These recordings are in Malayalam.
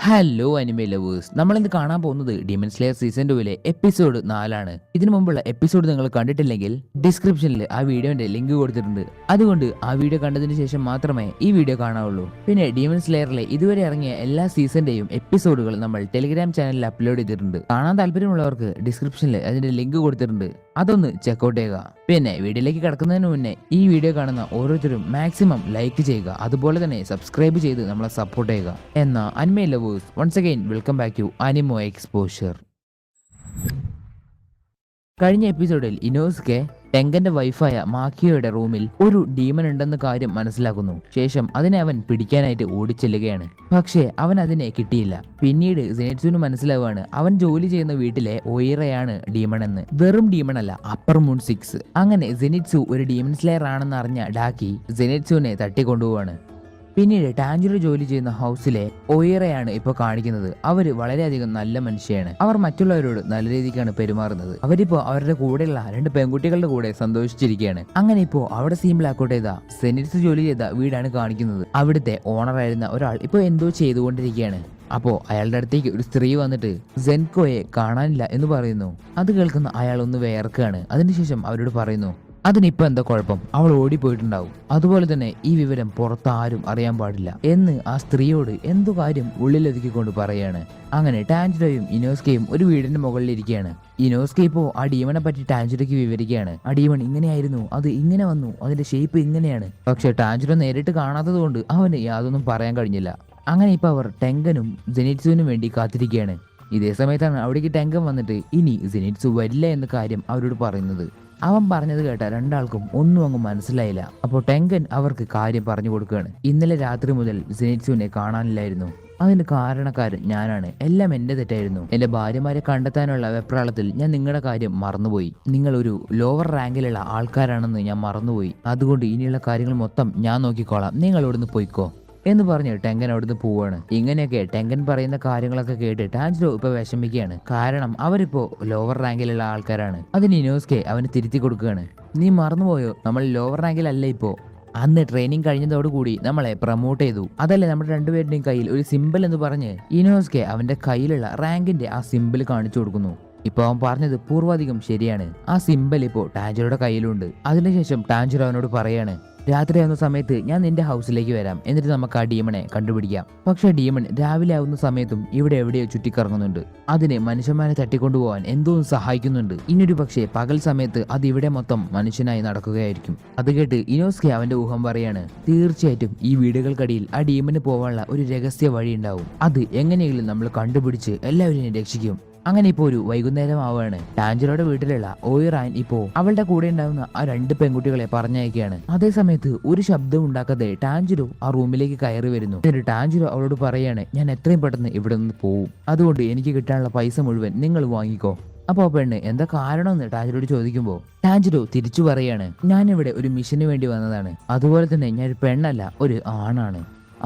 ഹലോ അനിമേ ലവേഴ്സ്, നമ്മളിന്ന് കാണാൻ പോകുന്നത് ഡീമൺ സ്ലെയർ സീസൺ 2 എപ്പിസോഡ് 4 ഇതിനു മുമ്പുള്ള എപ്പിസോഡ് നിങ്ങൾ കണ്ടിട്ടില്ലെങ്കിൽ ഡിസ്ക്രിപ്ഷനിൽ ആ വീഡിയോന്റെ ലിങ്ക് കൊടുത്തിട്ടുണ്ട്. അതുകൊണ്ട് ആ വീഡിയോ കണ്ടതിന് ശേഷം മാത്രമേ ഈ വീഡിയോ കാണാവുള്ളൂ. പിന്നെ ഡീമൺ സ്ലെയറിലെ ഇതുവരെ ഇറങ്ങിയ എല്ലാ സീസന്റെയും എപ്പിസോഡുകൾ നമ്മൾ ടെലിഗ്രാം ചാനലിൽ അപ്ലോഡ് ചെയ്തിട്ടുണ്ട്. കാണാൻ താല്പര്യമുള്ളവർക്ക് ഡിസ്ക്രിപ്ഷനിൽ അതിന്റെ ലിങ്ക് കൊടുത്തിട്ടുണ്ട്, അതൊന്ന് ചെക്കൗട്ട് ചെയ്യുക. പിന്നെ വീഡിയോയിലേക്ക് കടക്കുന്നതിന് മുന്നേ ഈ വീഡിയോ കാണുന്ന ഓരോരുത്തരും മാക്സിമം ലൈക്ക് ചെയ്യുക, അതുപോലെ തന്നെ സബ്സ്ക്രൈബ് ചെയ്ത് നമ്മളെ സപ്പോർട്ട് ചെയ്യുക. എന്നാ anime lovers, once again welcome back to Animo Exposure. കഴിഞ്ഞ എപ്പിസോഡിൽ ഇനോസ്കെ ടെങ്കന്റെ വൈഫായ മാക്കിയോയുടെ റൂമിൽ ഒരു ഡീമൺ ഉണ്ടെന്ന കാര്യം മനസ്സിലാക്കുന്നു. ശേഷം അതിനെ അവൻ പിടിക്കാനായിട്ട് ഓടിച്ചെല്ലുകയാണ്. പക്ഷേ അവൻ അതിനെ കിട്ടിയില്ല. പിന്നീട് സെനിറ്റ്സുവിന് മനസ്സിലാവുകയാണ് അവൻ ജോലി ചെയ്യുന്ന വീട്ടിലെ ഒയിറയാണ് ഡീമൺ എന്ന്. വെറും ഡീമൺ അല്ല, അപ്പർ മൂൺ 6. അങ്ങനെ സെനിറ്റ്സു ഒരു ഡീമൺ സ്ലെയർ ആണെന്ന് അറിഞ്ഞ ഡാക്കി സെനിറ്റ്സുവിനെ തട്ടിക്കൊണ്ടുപോവാണ്. പിന്നീട് ടാഞ്ചിറോ ജോലി ചെയ്യുന്ന ഹൗസിലെ ഒയിറയാണ് ഇപ്പോൾ കാണിക്കുന്നത്. അവര് വളരെയധികം നല്ല മനുഷ്യയാണ്. അവർ മറ്റുള്ളവരോട് നല്ല രീതിക്കാണ് പെരുമാറുന്നത്. അവരിപ്പോ അവരുടെ കൂടെയുള്ള 2 പെൺകുട്ടികളുടെ കൂടെ സന്തോഷിച്ചിരിക്കുകയാണ്. അങ്ങനെ ഇപ്പോ അവിടെ സിമ്പിളാക്കോട്ടെ ചെയ്ത സെനിറ്റ്സ് ജോലി ചെയ്ത വീടാണ് കാണിക്കുന്നത്. അവിടുത്തെ ഓണറായിരുന്ന ഒരാൾ ഇപ്പൊ എന്തോ ചെയ്തുകൊണ്ടിരിക്കുകയാണ്. അപ്പോ അയാളുടെ അടുത്തേക്ക് ഒരു സ്ത്രീ വന്നിട്ട് സെൻകോയെ കാണാനില്ല എന്ന് പറയുന്നു. അത് കേൾക്കുന്ന അയാൾ ഒന്ന് വേർക്കുകയാണ്. അതിനുശേഷം അവരോട് പറയുന്നു, അതിനിപ്പോ എന്താ കുഴപ്പം, അവൾ ഓടിപ്പോയിട്ടുണ്ടാവും. അതുപോലെ തന്നെ ഈ വിവരം പുറത്താരും അറിയാൻ പാടില്ല എന്ന് ആ സ്ത്രീയോട് എന്തു കാര്യം ഉള്ളിലൊതുക്കിക്കൊണ്ട് പറയാണ്. അങ്ങനെ ടാഞ്ചിറോയും ഇനോസ്കയും ഒരു വീടിന്റെ മുകളിൽ ഇരിക്കുകയാണ്. ഇനോസ്കെ ഇപ്പോ ആ ഡീമനെ പറ്റി ടാഞ്ചിറോയ്ക്ക് വിവരിക്കുകയാണ്. ആ ഡീമൺ ഇങ്ങനെയായിരുന്നു, അത് ഇങ്ങനെ വന്നു, അതിന്റെ ഷേപ്പ് ഇങ്ങനെയാണ്. പക്ഷെ ടാഞ്ചിറോ നേരിട്ട് കാണാത്തത് കൊണ്ട് അവന് യാതൊന്നും പറയാൻ കഴിഞ്ഞില്ല. അങ്ങനെ ഇപ്പൊ അവർ ടെങ്കനും സെനിറ്റ്സുവിനും വേണ്ടി കാത്തിരിക്കുകയാണ്. ഇതേ സമയത്താണ് അവിടേക്ക് ടെങ്കൻ വന്നിട്ട് ഇനി സെനിറ്റ്സു വരില്ല എന്ന കാര്യം അവരോട് പറയുന്നത്. അവൻ പറഞ്ഞത് കേട്ട രണ്ടാൾക്കും ഒന്നും അങ്ങ് മനസ്സിലായില്ല. അപ്പോൾ ടെങ്കൻ അവർക്ക് കാര്യം പറഞ്ഞു കൊടുക്കുകയാണ്. ഇന്നലെ രാത്രി മുതൽ സെനിറ്റ്സുവിനെ കാണാനില്ലായിരുന്നു. അതിന് കാരണക്കാരൻ ഞാനാണ്. എല്ലാം എന്റെ തെറ്റായിരുന്നു. എന്റെ ഭാര്യമാരെ കണ്ടെത്താനുള്ള വെപ്രാളത്തിൽ ഞാൻ നിങ്ങളുടെ കാര്യം മറന്നുപോയി. നിങ്ങൾ ഒരു ലോവർ റാങ്കിലുള്ള ആൾക്കാരാണെന്ന് ഞാൻ മറന്നുപോയി. അതുകൊണ്ട് ഇനിയുള്ള കാര്യങ്ങൾ മൊത്തം ഞാൻ നോക്കിക്കോളാം, നിങ്ങൾ ഇവിടുന്ന് പോയിക്കോ എന്ന് പറഞ്ഞ് ടെങ്കൻ അവിടുന്ന് പോവാണ്. ഇങ്ങനെയൊക്കെ ടെങ്കൻ പറയുന്ന കാര്യങ്ങളൊക്കെ കേട്ട് ടാഞ്ചിറോ ഇപ്പൊ വിഷമിക്കുകയാണ്. കാരണം അവരിപ്പോ ലോവർ റാങ്കിലുള്ള ആൾക്കാരാണ്. അതിന് ഇനോസ്കെ അവന് തിരുത്തി കൊടുക്കുകയാണ്. നീ മറന്നുപോയോ, നമ്മൾ ലോവർ റാങ്കിലല്ല ഇപ്പോ. അന്ന് ട്രെയിനിങ് കഴിഞ്ഞതോടുകൂടി നമ്മളെ പ്രൊമോട്ട് ചെയ്തു. അതല്ലേ നമ്മുടെ രണ്ടുപേരുടെയും കയ്യിൽ ഒരു സിമ്പിൾ എന്ന് പറഞ്ഞ് ഇനോസ്കെ അവന്റെ കയ്യിലുള്ള റാങ്കിന്റെ ആ സിമ്പിൾ കാണിച്ചു കൊടുക്കുന്നു. ഇപ്പൊ അവൻ പറഞ്ഞത് പൂർവാധികം ശരിയാണ്. ആ സിമ്പിൾ ഇപ്പോ ടാഞ്ചിറോയുടെ കയ്യിലുണ്ട്. അതിനുശേഷം ടാഞ്ചിറോ അവനോട് പറയാണ്, രാത്രി ആവുന്ന സമയത്ത് ഞാൻ നിന്റെ ഹൗസിലേക്ക് വരാം, എന്നിട്ട് നമുക്ക് ആ ഡീമണെ കണ്ടുപിടിക്കാം. പക്ഷെ ഡീമൺ രാവിലെ ആവുന്ന സമയത്തും ഇവിടെ എവിടെയോ ചുറ്റിക്കറങ്ങുന്നുണ്ട്. അതിന് മനുഷ്യന്മാരെ തട്ടിക്കൊണ്ടുപോകാൻ എന്തോ സഹായിക്കുന്നുണ്ട്. ഇനിയൊരു പക്ഷേ പകൽ സമയത്ത് അത് ഇവിടെ മൊത്തം മനുഷ്യനായി നടക്കുകയായിരിക്കും. അത് കേട്ട് ഇനോസ്കെ അവന്റെ ഊഹം പറയാണ്, തീർച്ചയായിട്ടും ഈ വീടുകൾക്കടിയിൽ ആ ഡീമന് പോകാനുള്ള ഒരു രഹസ്യ വഴി ഉണ്ടാവും. അത് എങ്ങനെയെങ്കിലും നമ്മൾ കണ്ടുപിടിച്ച് എല്ലാവരെയും രക്ഷിക്കും. അങ്ങനെ ഇപ്പോ ഒരു വൈകുന്നേരം ആവുകയാണ്. ടാഞ്ചിറോയുടെ വീട്ടിലുള്ള ഒയിറാൻ ഇപ്പോ അവളുടെ കൂടെ ഉണ്ടാവുന്ന ആ 2 പെൺകുട്ടികളെ പറഞ്ഞയക്കുകയാണ്. അതേ സമയത്ത് ഒരു ശബ്ദം ഉണ്ടാക്കാതെ ടാഞ്ചിറോ ആ റൂമിലേക്ക് കയറി വരുന്നു. എന്നിട്ട് ടാഞ്ചിറോ അവളോട് പറയാണ്, ഞാൻ എത്രയും പെട്ടെന്ന് ഇവിടെ നിന്ന് പോവും, അതുകൊണ്ട് എനിക്ക് കിട്ടാനുള്ള പൈസ മുഴുവൻ നിങ്ങൾ വാങ്ങിക്കോ. അപ്പൊ ആ പെണ്ണ് എന്താ കാരണമെന്ന് ടാഞ്ചിറോട് ചോദിക്കുമ്പോ ടാഞ്ചിറോ തിരിച്ചു പറയാണ്, ഞാനിവിടെ ഒരു മിഷന് വേണ്ടി വന്നതാണ്. അതുപോലെ തന്നെ ഞാൻ ഒരു പെണ്ണല്ല, ഒരു ആണാണ്.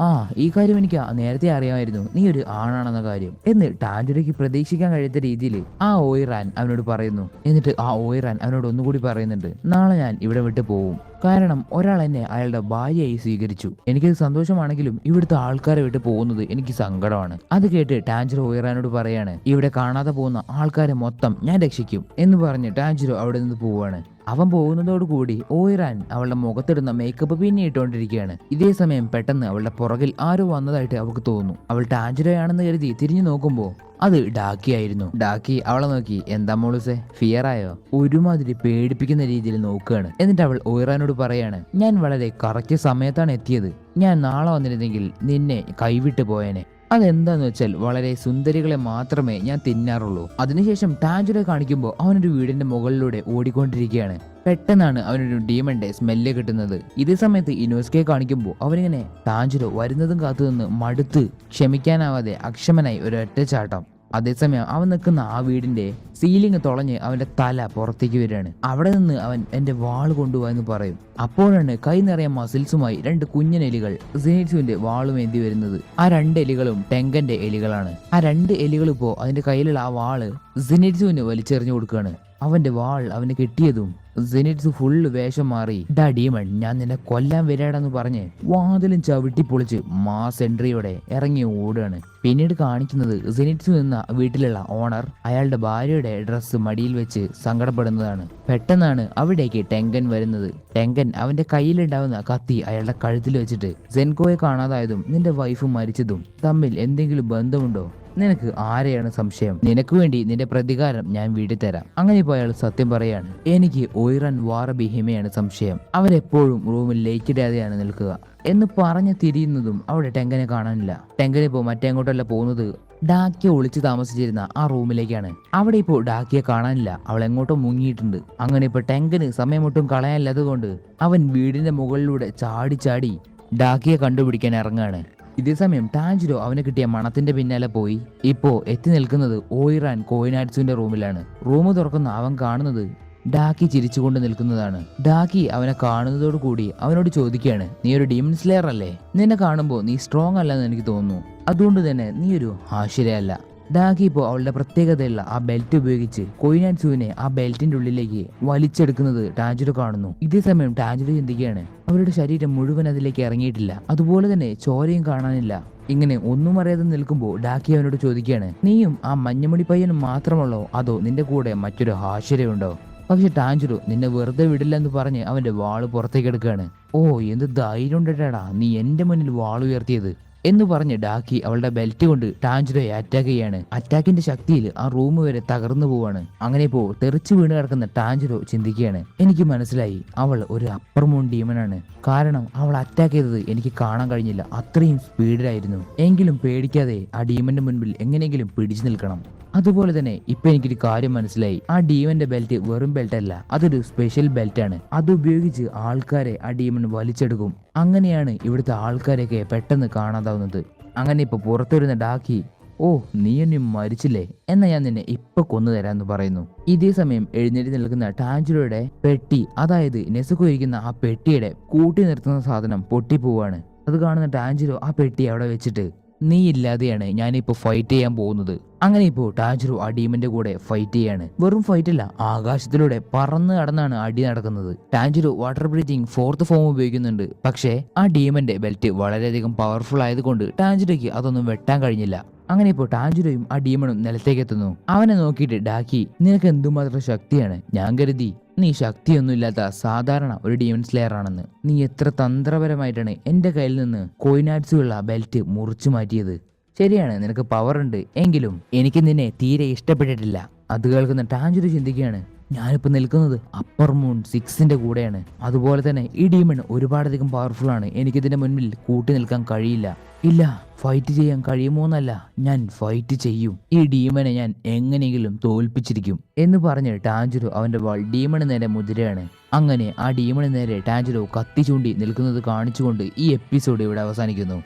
ഈ കാര്യം എനിക്ക് നേരത്തെ അറിയാമായിരുന്നു, നീ ഒരു ആണാണെന്ന കാര്യം എന്ന് ടാഞ്ചിറോയ്ക്ക് പ്രതീക്ഷിക്കാൻ കഴിയാത്ത രീതിയിൽ ആ ഒയിറാൻ അവനോട് പറയുന്നു. എന്നിട്ട് ആ ഒയിറാൻ അവനോട് ഒന്നുകൂടി പറയുന്നുണ്ട്, നാളെ ഞാൻ ഇവിടെ വിട്ട് പോവും. കാരണം ഒരാൾ എന്നെ അയാളുടെ ഭാര്യയായി സ്വീകരിച്ചു. എനിക്കത് സന്തോഷമാണെങ്കിലും ഇവിടുത്തെ ആൾക്കാരെ വിട്ട് പോകുന്നത് എനിക്ക് സങ്കടമാണ്. അത് കേട്ട് ടാഞ്ചിറോ ഒയിറാനോട് പറയാണ്, ഇവിടെ കാണാതെ പോകുന്ന ആൾക്കാരെ മൊത്തം ഞാൻ രക്ഷിക്കും എന്ന് പറഞ്ഞ് ടാഞ്ചിറോ അവിടെ നിന്ന് പോവാണ്. അവൻ പോകുന്നതോടുകൂടി ഒയിറാൻ അവളുടെ മുഖത്തിടുന്ന മേക്കപ്പ് പിന്നെ ഇട്ടുകൊണ്ടിരിക്കുകയാണ്. ഇതേ സമയം പെട്ടെന്ന് അവളുടെ പുറകിൽ ആരോ വന്നതായിട്ട് അവൾക്ക് തോന്നുന്നു. അവൾ ടാഞ്ചിറോയാണെന്ന് കരുതി തിരിഞ്ഞു നോക്കുമ്പോ അത് ഡാക്കി ആയിരുന്നു. ഡാക്കി അവളെ നോക്കി, എന്താ മോളുസെ, ഫിയർ ആയോ? ഒരുമാതിരി പേടിപ്പിക്കുന്ന രീതിയിൽ നോക്കുകയാണ്. എന്നിട്ട് അവൾ ഒയിറാനോട് പറയാണ്, ഞാൻ വളരെ കറക്റ്റ് സമയത്താണ് എത്തിയത്. ഞാൻ നാളെ വന്നിരുന്നെങ്കിൽ നിന്നെ കൈവിട്ട് പോയേനെ. അതെന്താന്ന് വെച്ചാൽ വളരെ സുന്ദരികളെ മാത്രമേ ഞാൻ തിന്നാറുള്ളൂ. അതിനുശേഷം ടാഞ്ചിറോ കാണിക്കുമ്പോൾ അവനൊരു വീടിന്റെ മുകളിലൂടെ ഓടിക്കൊണ്ടിരിക്കുകയാണ്. പെട്ടെന്നാണ് അവനൊരു ഡീമന്റെ സ്മെല്ല് കിട്ടുന്നത്. ഇതേ സമയത്ത് ഇനോസ്കെ കാണിക്കുമ്പോൾ അവനിങ്ങനെ ടാഞ്ചിറോ വരുന്നതും കാത്തുനിന്ന് മടുത്ത് ക്ഷമിക്കാനാവാതെ അക്ഷമനായി ഒരൊറ്റ ചാട്ടം. അതേസമയം അവൻ നിൽക്കുന്ന ആ വീടിന്റെ സീലിംഗ് തുളഞ്ഞ് അവന്റെ തല പുറത്തേക്ക് വരികയാണ്. അവിടെ നിന്ന് അവൻ എന്റെ വാള് കൊണ്ടുപോവാ എന്ന് പറയും. അപ്പോഴാണ് കൈ നിറയെ മസിൽസുമായി 2 കുഞ്ഞനെലികൾ സെനിറ്റ്സുവിന്റെ വാളുമേന്തി വരുന്നത്. ആ 2 എലികളും ടെങ്കന്റെ എലികളാണ്. ആ 2 എലികൾ ഇപ്പോ അതിന്റെ കയ്യിലുള്ള ആ വാള് സെനിറ്റ്സുവിന് വലിച്ചെറിഞ്ഞു കൊടുക്കുകയാണ്. അവന്റെ വാൾ അവന് കിട്ടിയതും സെനിറ്റ്സ് ഫുള്ള് വേഷം മാറി ഡാ ഡീമൺ ഞാൻ നിന്നെ കൊല്ലാൻ വരാടെന്ന് പറഞ്ഞ് വാതിലും ചവിട്ടി പൊളിച്ച് മാസ് എൻട്രിയോടെ ഇറങ്ങി ഓടുകയാണ്. പിന്നീട് കാണിക്കുന്നത് സെനിറ്റ്സ് നിന്ന വീട്ടിലുള്ള ഓണർ അയാളുടെ ഭാര്യയുടെ ഡ്രസ്സ് മടിയിൽ വെച്ച് സങ്കടപ്പെടുന്നതാണ്. പെട്ടെന്നാണ് അവിടേക്ക് ടെങ്കൻ വരുന്നത്. ടെങ്കൻ അവന്റെ കയ്യിലുണ്ടാവുന്ന കത്തി അയാളുടെ കഴുത്തിൽ വെച്ചിട്ട് സെൻകോയെ കാണാതായതും നിന്റെ വൈഫ് മരിച്ചതും തമ്മിൽ എന്തെങ്കിലും ബന്ധമുണ്ടോ? നിനക്ക് ആരെയാണ് സംശയം? നിനക്ക് വേണ്ടി നിന്റെ പ്രതികാരം ഞാൻ വീട്ടിൽ തരാം. അങ്ങനെ ഇപ്പോൾ അയാൾ സത്യം പറയാണ്. എനിക്ക് ഒയ്റൻ വാറബി ഹിമയാണ് സംശയം. അവരെപ്പോഴും റൂമിൽ ലൈറ്റ് ഇടാതെയാണ് നിൽക്കുക എന്ന് പറഞ്ഞ് തിരിയുന്നതും അവിടെ ടെങ്കനെ കാണാനില്ല. ടെങ്കൻ ഇപ്പോൾ മറ്റെങ്ങോട്ടല്ല പോകുന്നത്, ഡാക്കിയ ഒളിച്ചു താമസിച്ചിരുന്ന ആ റൂമിലേക്കാണ്. അവിടെ ഇപ്പോൾ ഡാക്കിയെ കാണാനില്ല, അവൾ എങ്ങോട്ടോ മുങ്ങിയിട്ടുണ്ട്. അങ്ങനെ ഇപ്പോൾ ടെങ്കന് സമയമൊട്ടും കളയാനില്ലാത്തത് കൊണ്ട് അവൻ വീടിന്റെ മുകളിലൂടെ ചാടി ചാടി ഡാക്കിയെ കണ്ടുപിടിക്കാൻ ഇറങ്ങാണ്. ഇതേസമയം ടാഞ്ചിരോ അവന് കിട്ടിയ മണത്തിന്റെ പിന്നാലെ പോയി ഇപ്പോ എത്തി നിൽക്കുന്നത് ഓയിറാൻ കോയിനാറ്റ്സുവിന്റെ റൂമിലാണ്. റൂം തുറക്കുന്ന അവൻ കാണുന്നത് ഡാക്കി ചിരിച്ചുകൊണ്ട് നിൽക്കുന്നതാണ്. ഡാക്കി അവനെ കാണുന്നതോടു കൂടി അവനോട് ചോദിക്കുകയാണ്, നീ ഒരു ഡീമൺ സ്ലെയർ അല്ലേ? നിന്നെ കാണുമ്പോൾ നീ സ്ട്രോങ് അല്ലെന്ന് എനിക്ക് തോന്നുന്നു, അതുകൊണ്ട് തന്നെ നീ ഒരു ആശ്ചര്യല്ല. ഡാക്കി ഇപ്പോൾ അവളുടെ പ്രത്യേകതയുള്ള ആ ബെൽറ്റ് ഉപയോഗിച്ച് കൊയിനാറ്റ്സുവിനെ ആ ബെൽറ്റിന്റെ ഉള്ളിലേക്ക് വലിച്ചെടുക്കുന്നത് ടാഞ്ചിരോ കാണുന്നു. ഇതേസമയം ടാഞ്ചിരോ ചിന്തിക്കുകയാണ്, അവരുടെ ശരീരം മുഴുവൻ അതിലേക്ക് ഇറങ്ങിയിട്ടില്ല, അതുപോലെ തന്നെ ചോരയും കാണാനില്ല. ഇങ്ങനെ ഒന്നും അറിയാതെ നിൽക്കുമ്പോൾ ഡാക്കി അവനോട് ചോദിക്കുകയാണ്, നീയും ആ മഞ്ഞമണി പയ്യനും മാത്രമുള്ളോ അതോ നിന്റെ കൂടെ മറ്റൊരു ആശ്ചര്യമുണ്ടോ? പക്ഷെ ടാഞ്ചിരോ നിന്നെ വെറുതെ വിടില്ല എന്ന് പറഞ്ഞ് അവന്റെ വാള് പുറത്തേക്ക് എടുക്കുകയാണ്. ഓ എന്ത് ധൈര്യം ഉണ്ടേടാ നീ എന്റെ മുന്നിൽ വാൾ ഉയർത്തിയത് എന്ന് പറഞ്ഞ് ഡാക്കി അവളുടെ ബെൽറ്റ് കൊണ്ട് ടാഞ്ചിരോയെ അറ്റാക്ക് ചെയ്യാണ്. അറ്റാക്കിന്റെ ശക്തിയിൽ ആ റൂം വരെ തകർന്നു പോവാണ്. അങ്ങനെ ഇപ്പോ തെറിച്ചു വീണ് കിടക്കുന്ന ടാഞ്ചിരോ ചിന്തിക്കുകയാണ്, എനിക്ക് മനസ്സിലായി അവൾ ഒരു അപ്പർ മൂൺ ഡീമനാണ്. കാരണം അവൾ അറ്റാക്ക് ചെയ്തത് എനിക്ക് കാണാൻ കഴിഞ്ഞില്ല, അത്രയും സ്പീഡിലായിരുന്നു. എങ്കിലും പേടിക്കാതെ ആ ഡീമന്റെ മുൻപിൽ എങ്ങനെയെങ്കിലും പിടിച്ചു നിൽക്കണം. അതുപോലെ തന്നെ ഇപ്പൊ എനിക്കൊരു കാര്യം മനസ്സിലായി, ആ ഡീമന്റെ ബെൽറ്റ് വെറും ബെൽറ്റ് അല്ല, അതൊരു സ്പെഷ്യൽ ബെൽറ്റ് ആണ്. അത് ഉപയോഗിച്ച് ആൾക്കാരെ ആ ഡീമൻ വലിച്ചെടുക്കും. അങ്ങനെയാണ് ഇവിടുത്തെ ആൾക്കാരെയൊക്കെ പെട്ടെന്ന് കാണാതാവുന്നത്. അങ്ങനെ ഇപ്പൊ പുറത്തു വരുന്ന ഡാക്കി, ഓ നീ എന്നെ മരിച്ചില്ലേ, എന്നാ ഞാൻ നിന്നെ ഇപ്പൊ കൊന്നു തരാന്ന് പറയുന്നു. ഇതേ സമയം എഴുന്നേറ്റ് നിൽക്കുന്ന ടാഞ്ചിരോയുടെ പെട്ടി, അതായത് നെസുക്കോ ഇരിക്കുന്ന ആ പെട്ടിയുടെ കൂട്ടി നിർത്തുന്ന സാധനം പൊട്ടിപ്പോവാണ്. അത് കാണുന്ന ടാഞ്ചിരോ ആ പെട്ടി അവിടെ വെച്ചിട്ട്, നീ ഇല്ലാതെയാണ് ഞാനിപ്പോ ഫൈറ്റ് ചെയ്യാൻ പോകുന്നത്. അങ്ങനെ ഇപ്പോ ടാഞ്ചിരോ ആ ഡീമന്റെ കൂടെ ഫൈറ്റ് ചെയ്യാണ്. വെറും ഫൈറ്റ് അല്ല, ആകാശത്തിലൂടെ പറന്ന് കടന്നാണ് അടി നടക്കുന്നത്. ടാഞ്ചിരോ വാട്ടർ ബ്രീത്തിങ് ഫോർത്ത് ഫോം ഉപയോഗിക്കുന്നുണ്ട്. പക്ഷേ ആ ഡീമന്റെ ബെൽറ്റ് വളരെയധികം പവർഫുൾ ആയതുകൊണ്ട് ടാഞ്ചിരോയ്ക്ക് അതൊന്നും വെട്ടാൻ കഴിഞ്ഞില്ല. അങ്ങനെ ഇപ്പോൾ ടാഞ്ചിരോയും ആ ഡീമണും നിലത്തേക്ക് എത്തുന്നു. അവനെ നോക്കിയിട്ട് ഡാക്കി, നിനക്ക് എന്തുമാത്രം ശക്തിയാണ്? ഞാൻ കരുതി നീ ശക്തിയൊന്നുമില്ലാത്ത സാധാരണ ഒരു ഡീമൺ സ്ലെയർ ആണെന്ന്. നീ എത്ര തന്ത്രപരമായിട്ടാണ് എന്റെ കയ്യിൽ നിന്ന് കോയിനാറ്റ്സുള്ള ബെൽറ്റ് മുറിച്ചു മാറ്റിയത്. ശരിയാണ്, നിനക്ക് പവർ ഉണ്ട്, എങ്കിലും എനിക്ക് നിന്നെ തീരെ ഇഷ്ടപ്പെട്ടിട്ടില്ല. അത് കേൾക്കുന്ന ടാഞ്ചിരോ ചിന്തിക്കുകയാണ്, ഞാനിപ്പോൾ നിൽക്കുന്നത് അപ്പർ മൂൺ 6ന്റെ കൂടെയാണ്. അതുപോലെ തന്നെ ഈ ഡീമൺ ഒരുപാടധികം പവർഫുൾ ആണ്, എനിക്കിതിന്റെ മുൻപിൽ കൂട്ടി നിൽക്കാൻ കഴിയില്ല. ഇല്ല, ഫൈറ്റ് ചെയ്യാൻ കഴിയുമോന്നല്ല, ഞാൻ ഫൈറ്റ് ചെയ്യും. ഈ ഡീമനെ ഞാൻ എങ്ങനെയെങ്കിലും തോൽപ്പിച്ചിരിക്കും എന്ന് പറഞ്ഞ് ടാഞ്ചിരോ അവന്റെ വാൾ ഡീമണ് നേരെ മുതിരയാണ്. അങ്ങനെ ആ ഡീമണ് നേരെ ടാഞ്ചിരോ കത്തി ചൂണ്ടി നിൽക്കുന്നത് കാണിച്ചുകൊണ്ട് ഈ എപ്പിസോഡ് ഇവിടെ അവസാനിക്കുന്നു.